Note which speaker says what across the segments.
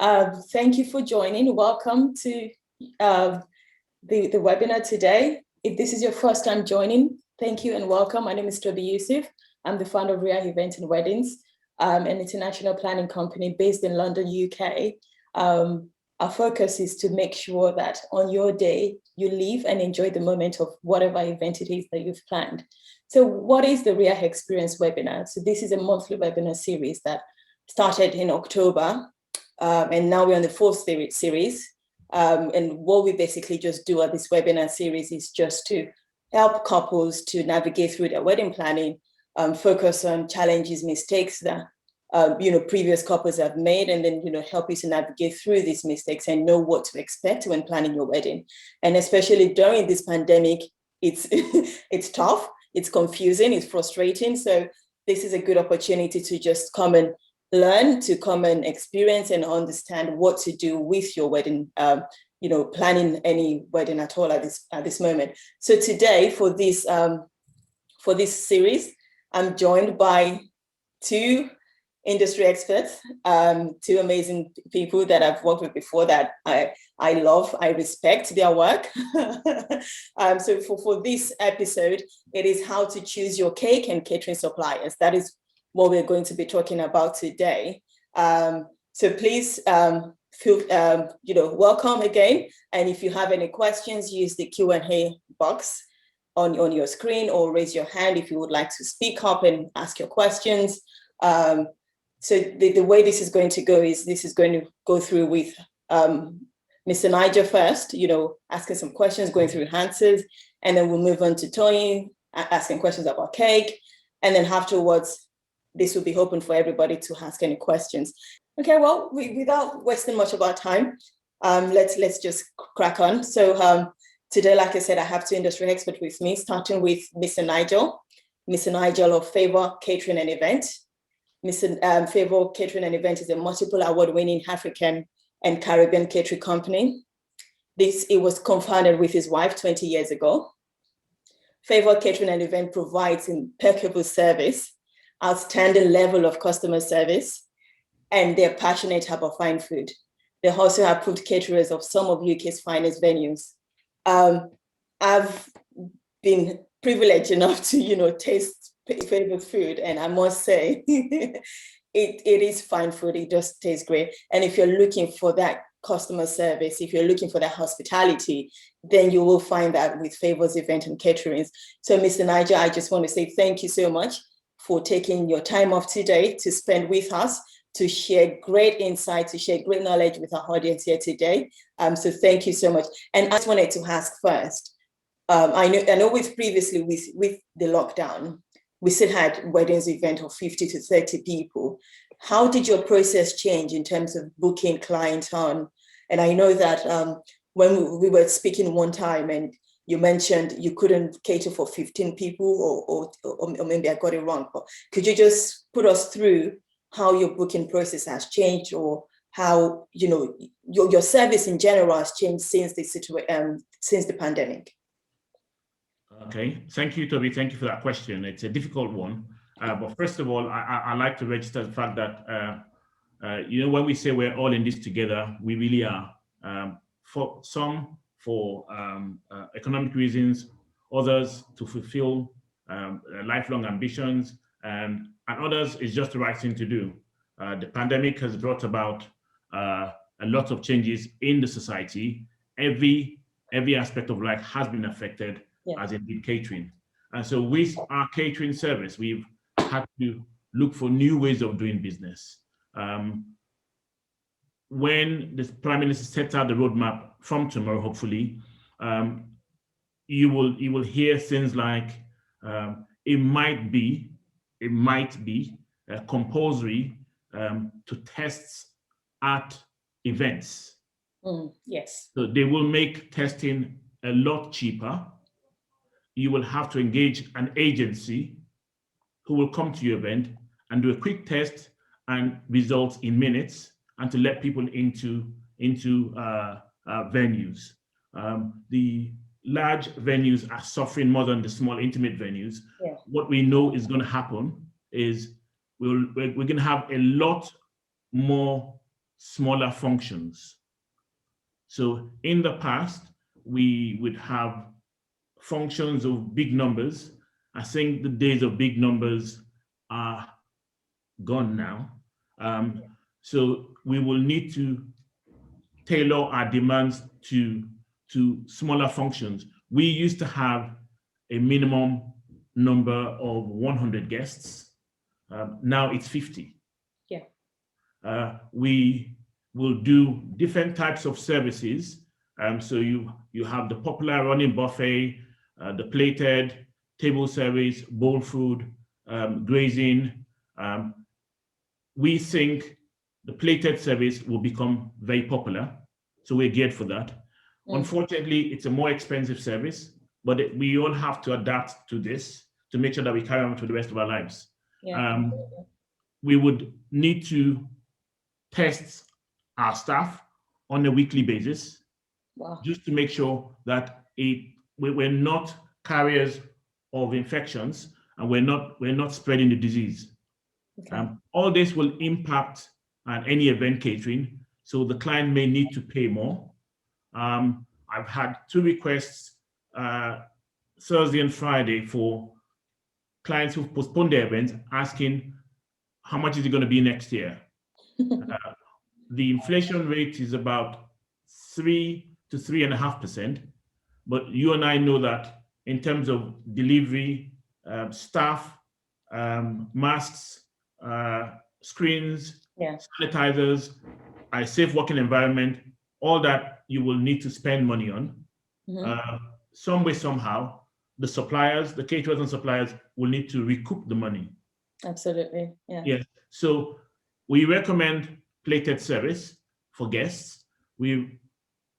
Speaker 1: Thank you for joining. Welcome to the webinar today. If this is your first time joining, thank you and welcome. My name is Tobi Yusuf. I'm the founder of RIAH Events and Weddings, an international planning company based in London, UK. Our focus is to make sure that on your day, you live and enjoy the moment of whatever event it is that you've planned. So what is the RIAH Experience Webinar? So this is a monthly webinar series that started in October, and now we're on the fourth series. And what we basically just do at this webinar series is just to help couples to navigate through their wedding planning, focus on challenges, mistakes that previous couples have made, and then help you to navigate through these mistakes and know what to expect when planning your wedding. And especially during this pandemic, it's it's tough, it's confusing, it's frustrating. So this is a good opportunity to just come and learn, to come and experience and understand what to do with your wedding, planning any wedding at all at this moment. So today for this series, I'm joined by two industry experts, two amazing people that I've worked with before that I love, I respect their work. So for this episode, it is how to choose your cake and catering suppliers. That is what we're going to be talking about today. So please feel, welcome again. And if you have any questions, use the Q&A box on your screen, or raise your hand if you would like to speak up and ask your questions. So the way this is going to go is this is going to go through with Mr. Nigel first, asking some questions, going through answers, and then we'll move on to Toyin, asking questions about cake. And then afterwards, this will be open for everybody to ask any questions. Okay, well, without wasting much of our time, let's just crack on. So today, like I said, I have two industry experts with me, starting with Mr. Nigel. Mr. Nigel of Favour Catering and Event. Mr. Favour Catering and Event is a multiple award-winning African and Caribbean catering company. It was co-founded with his wife 20 years ago. Favour Catering and Event provides impeccable service, outstanding level of customer service, and they're passionate about fine food. They also have approved caterers of some of UK's finest venues. I've been privileged enough to, taste Favour food, and I must say, it is fine food. It just tastes great. And if you're looking for that customer service, if you're looking for that hospitality, then you will find that with Favour's Event and Caterings. So Mr. Nigel, I just want to say thank you so much for taking your time off today to spend with us, to share great insight, to share great knowledge with our audience here today. So thank you so much. And I just wanted to ask first, I know with previously with the lockdown, we still had weddings event of 50 to 30 people. How did your process change in terms of booking clients on? And I know that when we were speaking one time and you mentioned you couldn't cater for 15 people, or maybe I got it wrong, but could you just put us through how your booking process has changed, or how your service in general has changed since the pandemic?
Speaker 2: Okay, thank you, Toby. Thank you for that question. It's a difficult one. But first of all, I like to register the fact that, when we say we're all in this together, we really are. For some, for economic reasons, others to fulfill lifelong ambitions, and others is just the right thing to do. The pandemic has brought about a lot of changes in the society. Every aspect of life has been affected, as indeed catering. And so with our catering service, we've had to look for new ways of doing business. When the Prime Minister sets out the roadmap from tomorrow, hopefully, you will hear things like it might be compulsory to test at events.
Speaker 1: Yes.
Speaker 2: So they will make testing a lot cheaper. You will have to engage an agency who will come to your event and do a quick test and results in minutes, and to let people into venues. The large venues are suffering more than the small intimate venues.
Speaker 1: Yeah.
Speaker 2: What we know is going to happen is we're going to have a lot more smaller functions. So in the past, we would have functions of big numbers. I think the days of big numbers are gone now. So we will need to tailor our demands to smaller functions. We used to have a minimum number of 100 guests. Now it's 50. Yeah. We will do different types of services. So you have the popular running buffet, the plated, table service, bowl food, grazing. We think the plated service will become very popular. So we're geared for that. Unfortunately, it's a more expensive service, but we all have to adapt to this to make sure that we carry on for the rest of our lives. Yeah. We would need to test our staff on a weekly basis. Wow. Just to make sure that we're not carriers of infections and we're not spreading the disease. Okay. All this will impact any event catering, so the client may need to pay more. I've had 2 requests Thursday and Friday for clients who've postponed their events asking how much is it going to be next year. The inflation rate is about 3 to 3.5%, but you and I know that in terms of delivery, staff, masks, screens, yeah, sanitizers, a safe working environment, all that you will need to spend money on. Some way, somehow, the suppliers, the caterers and suppliers will need to recoup the money. Absolutely, yeah. Yes, so we recommend plated service for guests. If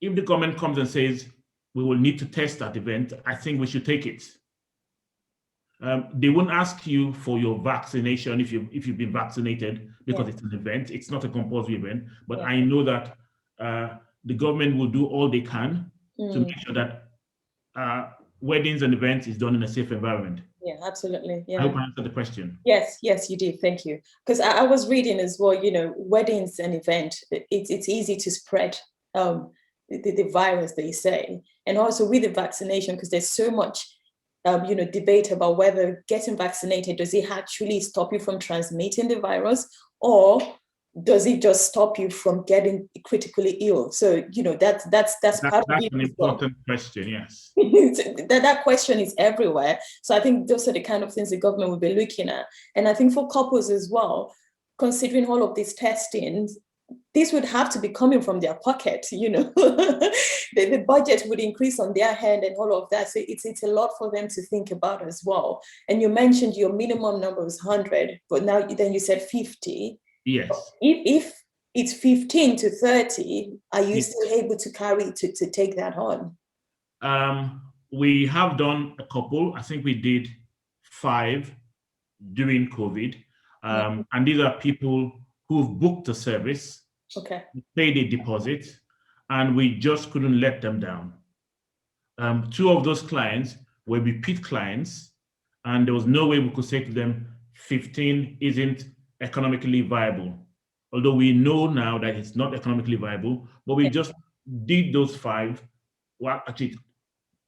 Speaker 2: the government comes and says we will need to test that event, I think we should take it. They won't ask you for your vaccination if you've been vaccinated because it's an event. It's not a compulsory event, but I know that the government will do all they can to make sure that weddings and events is done in a safe environment. Yeah, absolutely. Yeah. I hope I answered the question. Yes, you did. Thank you. Because I was reading as well, weddings and event, it's easy to spread the virus, they say. And also with the vaccination, because there's so much debate about whether getting vaccinated, does it actually stop you from transmitting the virus, or does it just stop you from getting critically ill? So, that's part of it. That's an important question, yes. that question is everywhere. So I think those are the kind of things the government will be looking at. And I think for couples as well, considering all of these testings, this would have to be coming from their pocket, the budget would increase on their hand and all of that. So it's a lot for them to think about as well. And you mentioned your minimum number was 100, but then you said 50. Yes. If it's 15 to 30, are you still able to carry to take that on? We have done a couple. I think we did 5 during COVID. And these are people who've booked a service, paid a deposit, and we just couldn't let them down. 2 of those clients were repeat clients, and there was no way we could say to them, 15 isn't economically viable. Although we know now that it's not economically viable, but we just did those 5. Well, actually,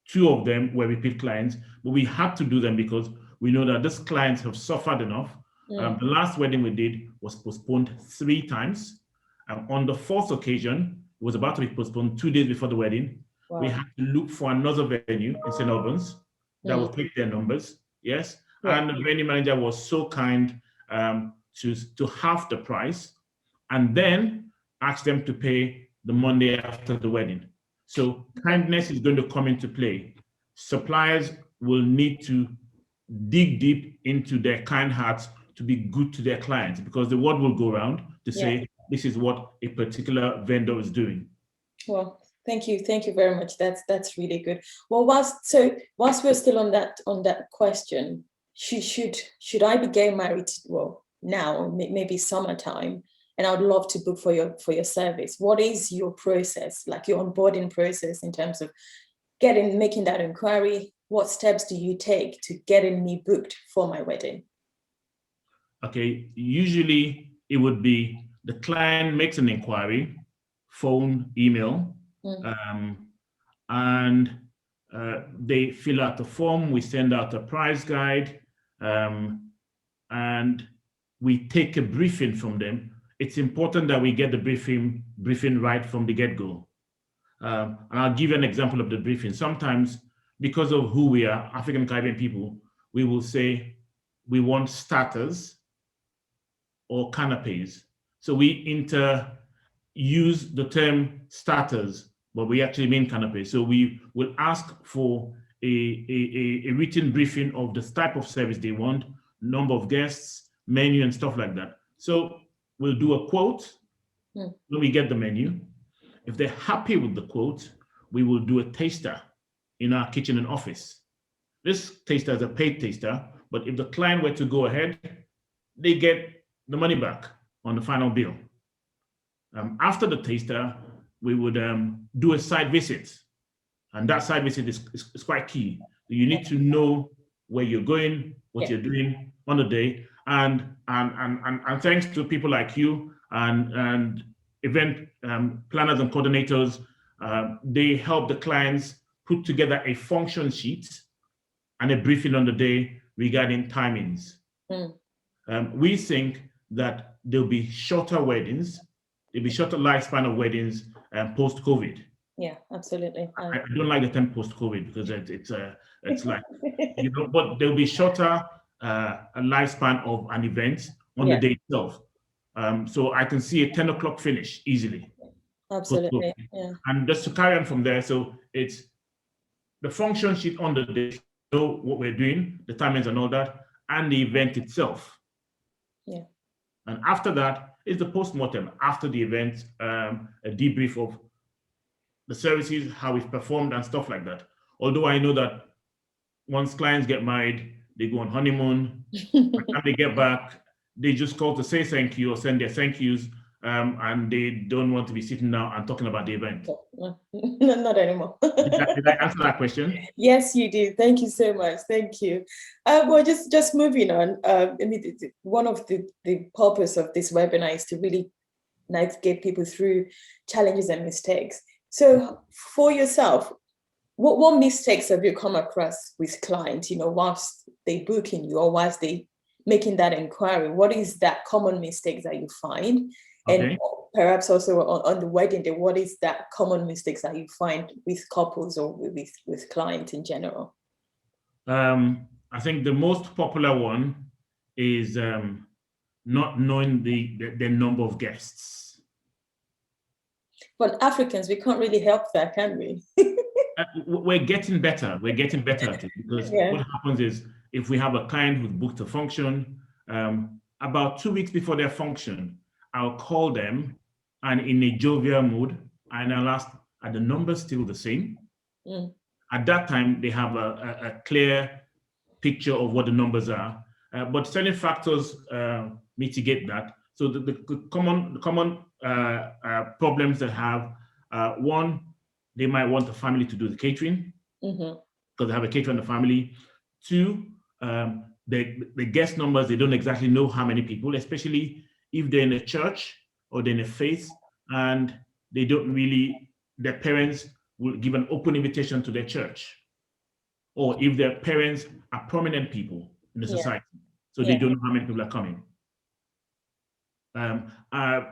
Speaker 2: 2 of them were repeat clients, but we had to do them because we know that these clients have suffered enough. The last wedding we did was postponed 3 times. On the 4th occasion, it was about to be postponed 2 days before the wedding. Wow. We had to look for another venue in St. Albans that will take their numbers. Yes. Yeah. And the venue manager was so kind to half the price and then ask them to pay the Monday after the wedding. So kindness is going to come into play. Suppliers will need to dig deep into their kind hearts to be good to their clients, because the word will go around to say this is what a particular vendor is doing. Well, thank you very much. That's really good. Well, whilst we're still on that question, should I be getting married? Well, now maybe summertime, and I would love to book for your service. What is your process, like your onboarding process, in terms of making that inquiry? What steps do you take to getting me booked for my wedding? Okay, usually it would be the client makes an inquiry, phone, email, and they fill out the form. We send out a price guide, and we take a briefing from them. It's important that we get the briefing right from the get-go. And I'll give you an example of the briefing. Sometimes, because of who we are, African Caribbean people, we will say we want starters or canapes. So we use the term starters, but we actually mean canapes. So we will ask for a written briefing of the type of service they want, number of guests, menu, and stuff like that. So we'll do a quote when we get the menu. If they're happy with the quote, we will do a taster in our kitchen and office. This taster is a paid taster, but if the client were to go ahead, they get the money back on the final bill. After the taster, we would do a site visit, and that site visit is quite key. You need to know where you're going, what you're doing on the day, and thanks to people like you and event planners and coordinators, they help the clients put together a function sheet and a briefing on the day regarding timings. We think that there'll be shorter weddings, there'll be shorter lifespan of weddings post-COVID.
Speaker 1: Yeah, absolutely.
Speaker 2: I don't like the term post-COVID because it's like, you know, but there'll be shorter lifespan of an event on the day itself. So I can see a 10 o'clock finish easily.
Speaker 1: Absolutely, yeah.
Speaker 2: And just to carry on from there, so it's the function sheet on the day, know what we're doing, the timings and all that, and the event itself.
Speaker 1: Yeah.
Speaker 2: And after that is the post-mortem, after the event, a debrief of the services, how we've performed and stuff like that. Although I know that once clients get married, they go on honeymoon, by the time they get back, they just call to say thank you or send their thank yous, and they don't want to be sitting down and talking about the event.
Speaker 1: No, not anymore.
Speaker 2: Did I answer that question?
Speaker 1: Yes, you did. Thank you so much. Thank you. Well, just moving on. One of the purpose of this webinar is to really navigate people through challenges and mistakes. So for yourself, what mistakes have you come across with clients, you know, whilst they booking you or whilst they making that inquiry? What is that common mistake that you find? Okay. And perhaps also on the wedding day, what is that common mistakes that you find with couples or with clients in general?
Speaker 2: I think the most popular one is not knowing the number of guests.
Speaker 1: Well, Africans, we can't really help that, can we?
Speaker 2: We're getting better. We're getting better at it because what happens is if we have a client who's booked a function, about 2 weeks before their function, I'll call them and in a jovial mood, and I'll ask, are the numbers still the same? At that time, they have a clear picture of what the numbers are, but certain factors mitigate that. So the common problems that have, one, they might want the family to do the catering because they have a caterer in the family. Two, the guest numbers, they don't exactly know how many people, especially if they're in a church or they're in a faith and they don't really, their parents will give an open invitation to their church. Or if their parents are prominent people in the society, so they don't know how many people are coming. I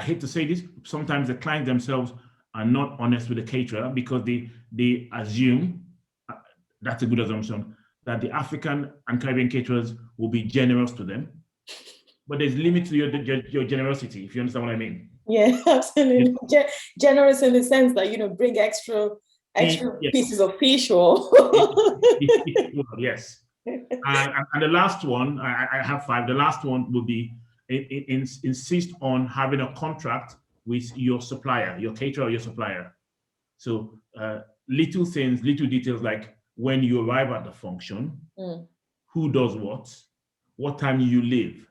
Speaker 2: hate to say this, sometimes the clients themselves are not honest with the caterer because they assume, that's a good assumption, that the African and Caribbean caterers will be generous to them. But there's limit to your generosity, if you understand what I mean.
Speaker 1: Yeah, absolutely. Generous in the sense that, you know, bring extra pieces of fish or... Yes.
Speaker 2: And the last one, I have 5. The last one will be insist on having a contract with your supplier, your caterer or your supplier. So little things, little details like when you arrive at the function, who does what time you leave.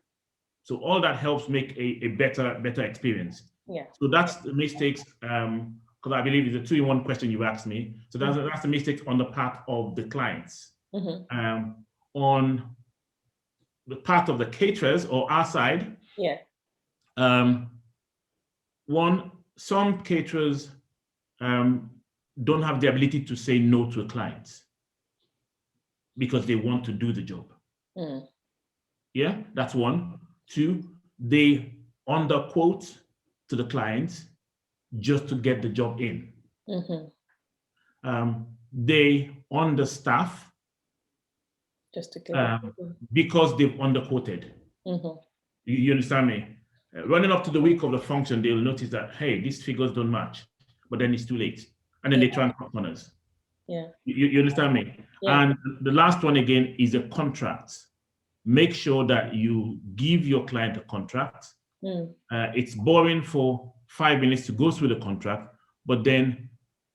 Speaker 2: So all that helps make a better experience. Yeah. So that's the mistakes, because I believe it's a 2-in-1 question you asked me. So that's the mistakes on the part of the clients. On the part of the caterers or our side, One, some caterers don't have the ability to say no to a client because they want to do the job. Yeah, that's one. Two, they underquote to the clients just to get the job in. They understaff
Speaker 1: just to get
Speaker 2: because they've underquoted. You understand me? Running up to the week of the function, they'll notice that, hey, these figures don't match, but then it's too late. And then they try and cut corners.
Speaker 1: Yeah.
Speaker 2: You understand me?
Speaker 1: Yeah.
Speaker 2: And the last one again is a contract. Make sure that you give your client a contract. It's boring for 5 minutes to go through the contract, but then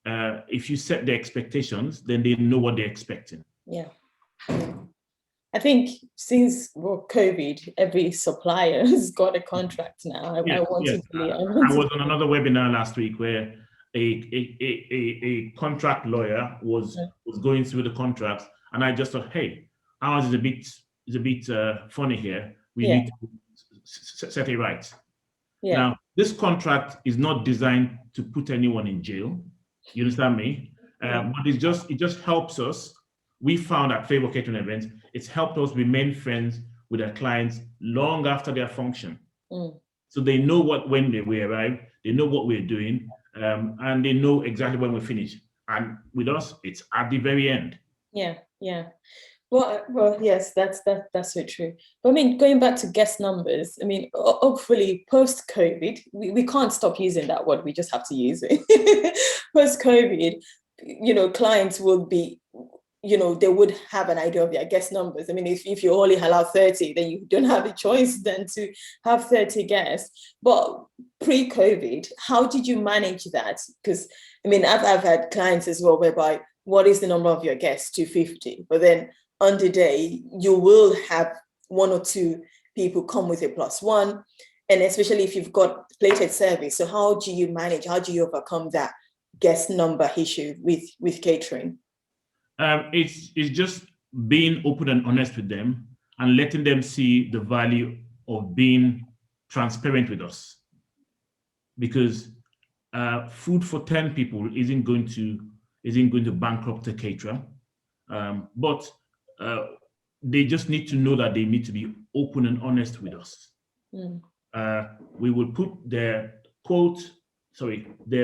Speaker 2: if you set the expectations, then they know what they're expecting.
Speaker 1: Yeah. I think since COVID, every supplier has got a contract now. I
Speaker 2: was on another webinar last week where a contract lawyer was going through the contracts, and I just thought, hey, ours is a bit funny here. We need to set it right. Now, this contract is not designed to put anyone in jail. You understand me? But it just helps us. We found at Favour Catering Events, it's helped us remain friends with our clients long after their function. So they know when we arrive, they know what we're doing, and they know exactly when we finish. And with us, it's at the very end.
Speaker 1: Yeah. Well, yes, that's so true. But I mean, going back to guest numbers, I mean, hopefully post-COVID, we can't stop using that word. We just have to use it. Post-COVID, clients will be, they would have an idea of their guest numbers. I mean, if you only allow 30, then you don't have a choice then to have 30 guests. But pre-COVID, how did you manage that? Because, I mean, I've had clients as well whereby, what is the number of your guests? 250. But then on the day, you will have 1 or 2 people come with a +1. And especially if you've got plated service. So how do you manage? How do you overcome that guest number issue with catering?
Speaker 2: It's just being open and honest with them and letting them see the value of being transparent with us. Because food for 10 people isn't going to bankrupt a caterer. But they just need to know that they need to be open and honest with us. We will put their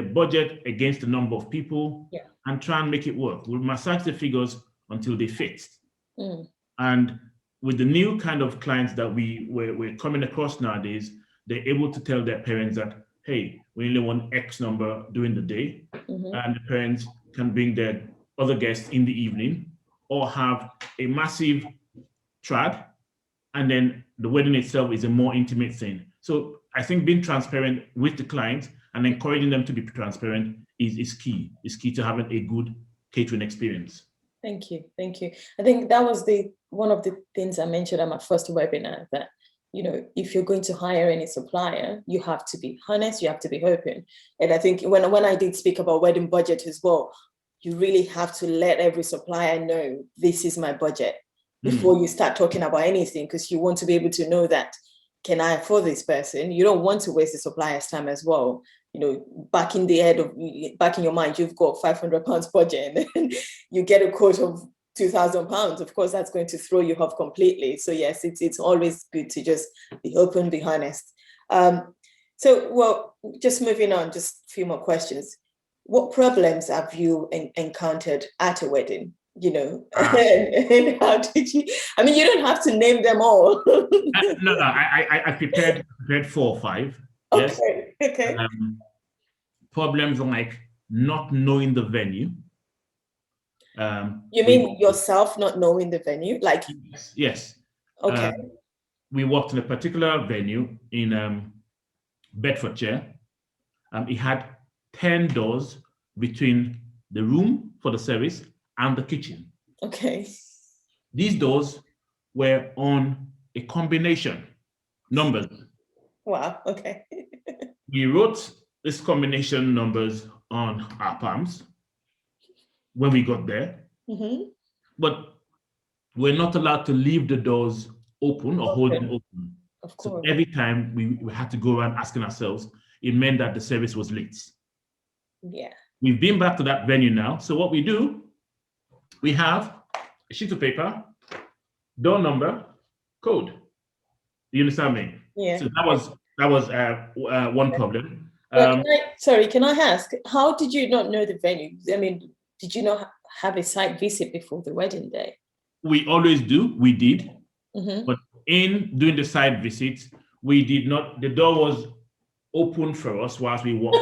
Speaker 2: budget against the number of people and try and make it work. We'll massage the figures until they fit. And with the new kind of clients that we're coming across nowadays, they're able to tell their parents that, hey, we only want X number during the day, and the parents can bring their other guests in the evening, or have a massive trad, and then the wedding itself is a more intimate thing. So I think being transparent with the client and encouraging them to be transparent is key. It's key to having a good catering experience.
Speaker 1: Thank you. I think that was one of the things I mentioned at my first webinar, that if you're going to hire any supplier, you have to be honest, you have to be open. And I think when I did speak about wedding budget as well, you really have to let every supplier know, this is my budget before you start talking about anything, because you want to be able to know that, can I afford this person? You don't want to waste the supplier's time as well. Back in your mind, you've got £500 budget, and then you get a quote of £2,000. Of course, that's going to throw you off completely. So yes, it's always good to just be open, be honest. Just moving on, just a few more questions. What problems have you encountered at a wedding? And how did you? I mean, you don't have to name them all.
Speaker 2: No, I prepared 4 or 5. Yes.
Speaker 1: Okay.
Speaker 2: Problems like not knowing the venue.
Speaker 1: You mean yourself not knowing the venue? Like
Speaker 2: yes.
Speaker 1: Okay.
Speaker 2: We worked in a particular venue in Bedfordshire. It had 10 doors between the room for the service and the kitchen.
Speaker 1: Okay.
Speaker 2: These doors were on a combination numbers.
Speaker 1: Wow. Okay.
Speaker 2: We wrote this combination numbers on our palms when we got there, but we're not allowed to leave the doors open or hold them open.
Speaker 1: Of
Speaker 2: So
Speaker 1: course.
Speaker 2: every time we had to go around asking ourselves, it meant that the service was late.
Speaker 1: Yeah.
Speaker 2: We've been back to that venue now. So what we do, we have a sheet of paper, door number, code. You understand me?
Speaker 1: Yeah.
Speaker 2: So that was one problem.
Speaker 1: But can I ask, how did you not know the venue? I mean, did you not have a site visit before the wedding day?
Speaker 2: We always do. We did.
Speaker 1: Mm-hmm.
Speaker 2: But in doing the site visits, we did not, the door was open for us whilst we walked.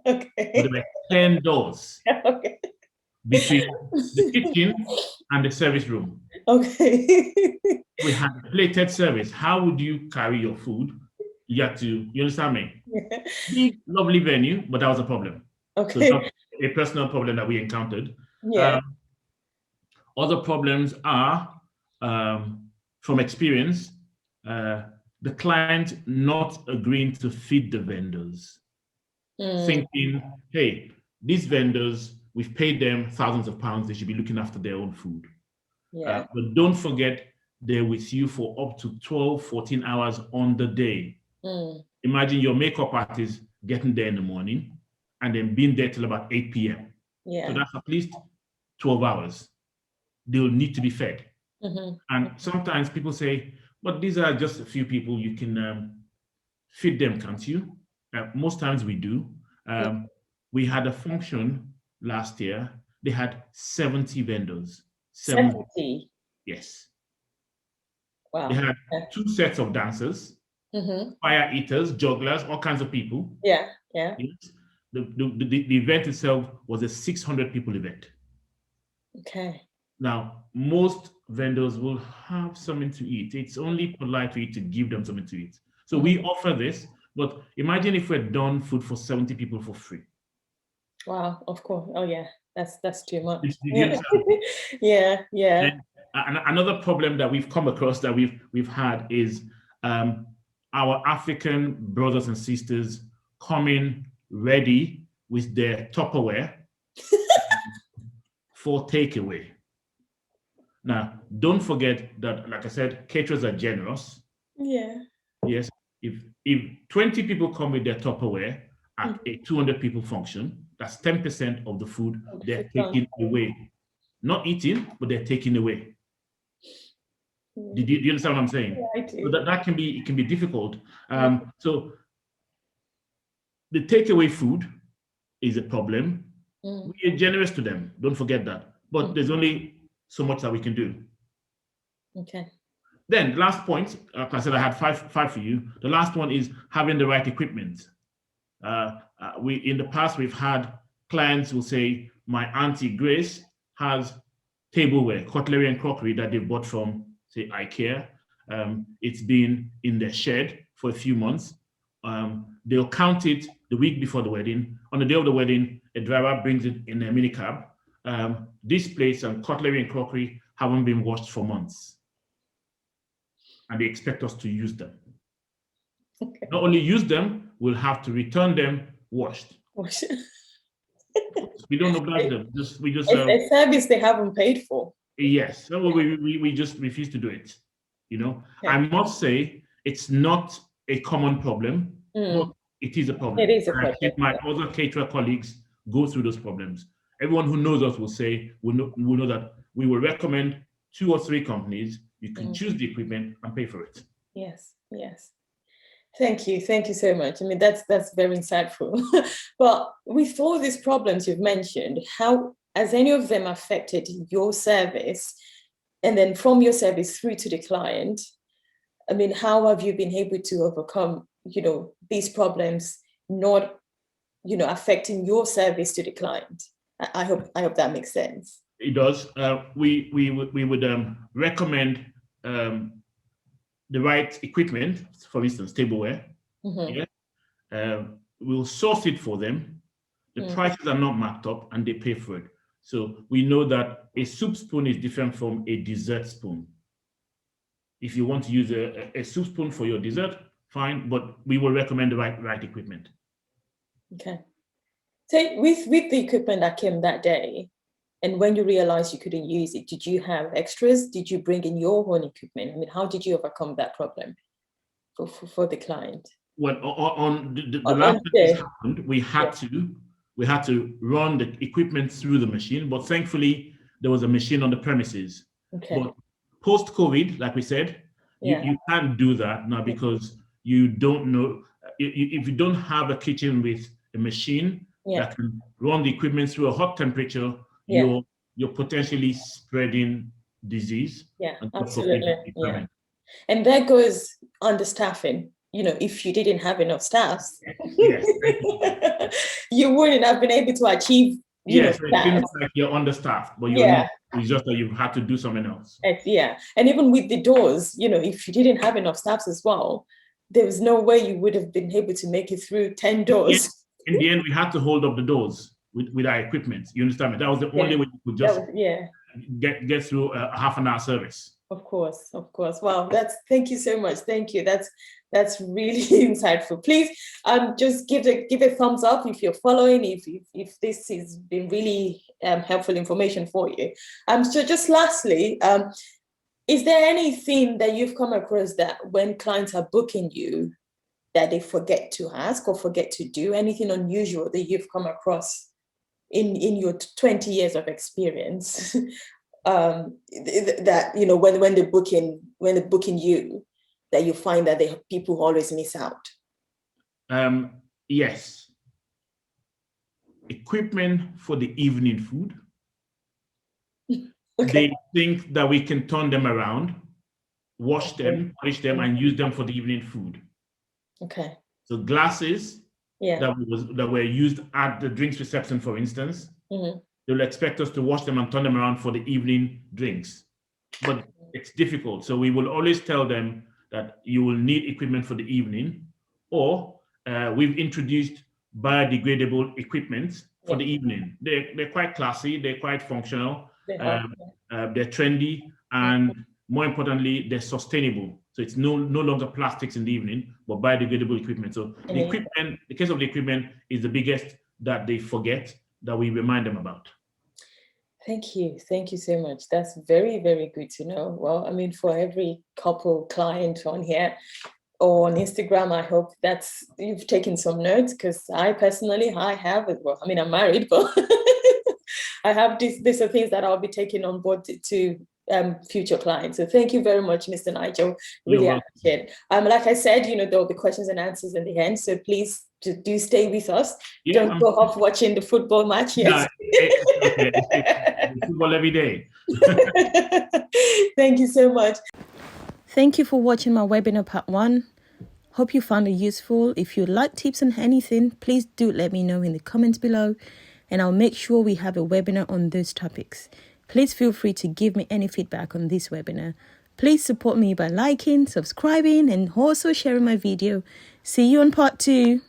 Speaker 1: Okay.
Speaker 2: But there were 10 doors
Speaker 1: Okay.
Speaker 2: between the kitchen and the service room.
Speaker 1: Okay.
Speaker 2: We had a plated service. How would you carry your food? You had to, you understand me?
Speaker 1: Yeah.
Speaker 2: Big, lovely venue, but that was a problem.
Speaker 1: Okay.
Speaker 2: So that's a personal problem that we encountered.
Speaker 1: Yeah.
Speaker 2: Other problems are, from experience, the client not agreeing to feed the vendors. Thinking, hey, these vendors, we've paid them thousands of pounds, they should be looking after their own food.
Speaker 1: Yeah.
Speaker 2: But don't forget, they're with you for up to 12, 14 hours on the day. Imagine your makeup artist getting there in the morning and then being there till about 8 p.m.
Speaker 1: Yeah.
Speaker 2: So that's at least 12 hours. They'll need to be fed. And sometimes people say, but these are just a few people, you can feed them, can't you? Most times we do. We had a function last year. They had 70 vendors.
Speaker 1: 70?
Speaker 2: Yes.
Speaker 1: Wow.
Speaker 2: They had 2 sets of dancers, fire eaters, jugglers, all kinds of people.
Speaker 1: Yeah, yeah.
Speaker 2: Yes. The event itself was a 600 people event.
Speaker 1: Okay.
Speaker 2: Now, most vendors will have something to eat. It's only polite for you to give them something to eat. So we offer this, but imagine if we're done food for 70 people for free.
Speaker 1: Wow, of course. Oh yeah, that's too much.
Speaker 2: Yeah.
Speaker 1: Yeah, yeah.
Speaker 2: And another problem that we've come across that we've had is our African brothers and sisters coming ready with their Tupperware for takeaway. Now, don't forget that, like I said, caterers are generous.
Speaker 1: Yeah.
Speaker 2: Yes. If 20 people come with their Tupperware at a 200 people function, that's 10% of the food they're taking away. Not eating, but they're taking away. Do you understand what I'm saying?
Speaker 1: Yeah, I do.
Speaker 2: So that can be difficult. So the takeaway food is a problem. We are generous to them. Don't forget that. But there's only so much that we can do.
Speaker 1: Okay.
Speaker 2: Then last point, like I said, I had five for you. The last one is having the right equipment. In the past, we've had clients who say, my Auntie Grace has tableware, cutlery and crockery that they bought from, say, IKEA. It's been in their shed for a few months. They'll count it the week before the wedding. On the day of the wedding, a driver brings it in a minicab. These plates and cutlery and crockery haven't been washed for months. And they expect us to use them. Okay. Not only use them, we'll have to return them washed. We don't oblige them. We just
Speaker 1: it's a service they haven't paid for.
Speaker 2: Yes, so we just refuse to do it. You know, okay. I must say it's not a common problem, but it is a problem.
Speaker 1: It is a problem.
Speaker 2: I think my other caterer colleagues go through those problems. Everyone who knows us will know that we will recommend 2 or 3 companies. You can choose the equipment and pay for it.
Speaker 1: Yes, yes. Thank you so much. I mean, that's very insightful. But with all these problems you've mentioned, how has any of them affected your service? And then from your service through to the client, I mean, how have you been able to overcome, these problems not, affecting your service to the client? I hope that makes sense.
Speaker 2: It does. We would recommend the right equipment, for instance, tableware. Yeah. We'll source it for them. The prices are not marked up and they pay for it. So we know that a soup spoon is different from a dessert spoon. If you want to use a soup spoon for your dessert, fine, but we will recommend the right equipment.
Speaker 1: Okay. So with the equipment that came that day, and when you realized you couldn't use it, did you have extras? Did you bring in your own equipment? I mean, how did you overcome that problem? for the client?
Speaker 2: Well, on the
Speaker 1: On
Speaker 2: last time
Speaker 1: day.
Speaker 2: this happened, we had to run the equipment through the machine, but thankfully there was a machine on the premises.
Speaker 1: Okay.
Speaker 2: But post-COVID, like we said, you can't do that now because you don't know if you don't have a kitchen with a machine that can run the equipment through a hot temperature. You're potentially spreading disease.
Speaker 1: Yeah,
Speaker 2: and
Speaker 1: absolutely. Yeah. And that goes understaffing. You know, if you didn't have enough staffs,
Speaker 2: yes,
Speaker 1: you wouldn't have been able to achieve.
Speaker 2: Yes, it seems like you're understaffed, but you're not. It's just that you've had to do something else.
Speaker 1: Yeah, and even with the doors, you know, if you didn't have enough staffs as well, there was no way you would have been able to make it through 10 doors.
Speaker 2: In the end, we had to hold up the doors with our equipment. You understand me? That was the only way we could just get through a half an hour service. Of course.
Speaker 1: Wow, thank you so much. Thank you. That's really insightful. Please just give a thumbs up if you're following, if this has been really helpful information for you. So just lastly, is there anything that you've come across that when clients are booking you that they forget to ask or forget to do? Anything unusual that you've come across in your 20 years of experience? That, you know, when they're booking you, that you find that people always miss out?
Speaker 2: Yes. Equipment for the evening food. Okay. They think that we can turn them around, wash them, polish them, and use them for the evening food.
Speaker 1: Okay.
Speaker 2: So glasses that were used at the drinks reception, for instance, they'll expect us to wash them and turn them around for the evening drinks. But it's difficult. So we will always tell them that you will need equipment for the evening, or we've introduced biodegradable equipment for the evening. They're quite classy, they're quite functional, they're trendy, and more importantly, they're sustainable. So it's no longer plastics in the evening, but biodegradable equipment. So the case of the equipment is the biggest that they forget, that we remind them about.
Speaker 1: Thank you so much. That's very, very good to know. Well, I mean, for every couple client on here or on Instagram, I hope you've taken some notes, because I personally, have it. Well, I mean, I'm married, but I have these are things that I'll be taking on board to future clients. So thank you very much, Mr. Nigel. Really appreciate it. Like I said, you know, there will be questions and answers in the end. So please do stay with us. Don't go off watching the football match yet.
Speaker 2: Football every day.
Speaker 1: Thank you so much. Thank you for watching my webinar part 1. Hope you found it useful. If you'd like tips on anything, please do let me know in the comments below, and I'll make sure we have a webinar on those topics. Please feel free to give me any feedback on this webinar. Please support me by liking, subscribing, and also sharing my video. See you on part 2.